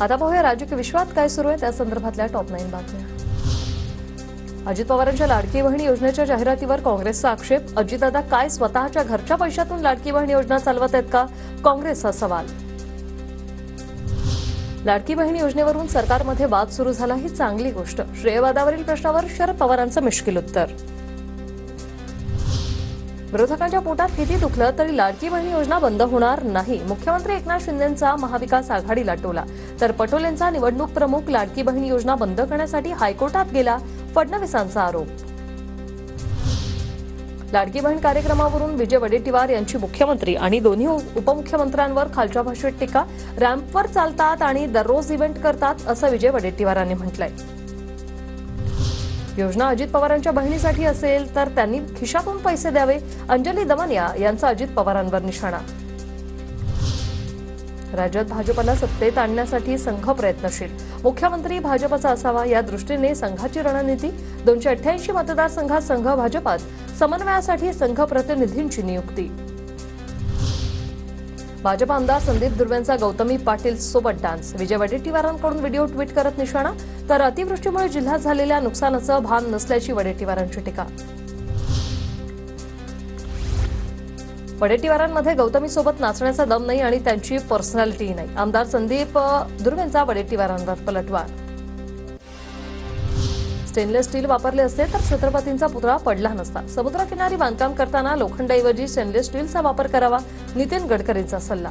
आता पाहूया राजकीय विश्वात काय सुरू आहे त्या संदर्भातल्या टॉप 9 बातम्या। अजित पवारांच्या लाडकी बहीण योजनेच्या जाहिरातीवर काँग्रेसचा आक्षेप। अजितदादा काय स्वतःच्या घरच्या पैशातून लाडकी बहीण योजना चालवत आहेत का? काँग्रेसचा सवाल। लाडकी बहीण योजनेवरून सरकारमध्ये वाद सुरू झाला ही चांगली गोष्ट। श्रेयवादावरील प्रश्नावर शरद पवारांचं मिश्किल उत्तर। विरोधकांच्या पोटात किती दुखलं तरी लाडकी बहीण योजना बंद होणार नाही। मुख्यमंत्री एकनाथ शिंदेंचा महाविकास आघाडीला टोला, तर पटोलेंचा निवडणूक प्रमुख लाडकी बहीण योजना बंद करण्यासाठी हायकोर्टात गेला, फडणवीसांचा आरोप। लाडकी बहीण कार्यक्रमावरून विजय वडेट्टीवार यांची मुख्यमंत्री आणि दोन्ही उपमुख्यमंत्र्यांवर खालच्या भाषेत टीका। रॅम्पवर चालतात आणि दररोज इव्हेंट करतात असं विजय वडेट्टीवारांनी म्हटलंय। योजना अजित पवारांच्या बहिणीसाठी असेल तर त्यांनी खिशातून पैसे द्यावे। अंजली दमनिया यांचा अजित पवारांवर निशाणा। राज्यात भाजपला सत्तेत आणण्यासाठी संघ प्रयत्नशील। मुख्यमंत्री भाजपचा असावा या दृष्टीने संघाची रणनीती। 288 मतदारसंघात संघ भाजपात, समन्वयासाठी संघ प्रतिनिधींची नियुक्ती। भाजप आमदार संदीप दुर्वेंचा गौतमी पाटील सोबत डान्स। विजय वडेट्टीवारांकडून व्हिडिओ ट्विट करत निशाणा, तर अतिवृष्टीमुळे जिल्ह्यात झालेल्या नुकसानाचं भान नसल्याची वडेट्टीवारांची टीका। वडेट्टीवारांमध्ये गौतमीसोबत नाचण्याचा दम नाही आणि त्यांची पर्सनॅलिटी नाही। आमदार संदीप दुर्वेंचा वडेट्टीवारांवर पलटवार। स्टेनलेस स्टील वापरले असते तर छत्रपतींचा पुतळा पडला नसता। समुद्रकिनारी बांधकाम करताना लोखंडाऐवजी स्टेनलेस स्टीलचा वापर करावा, नितीन गडकरींचा सल्ला।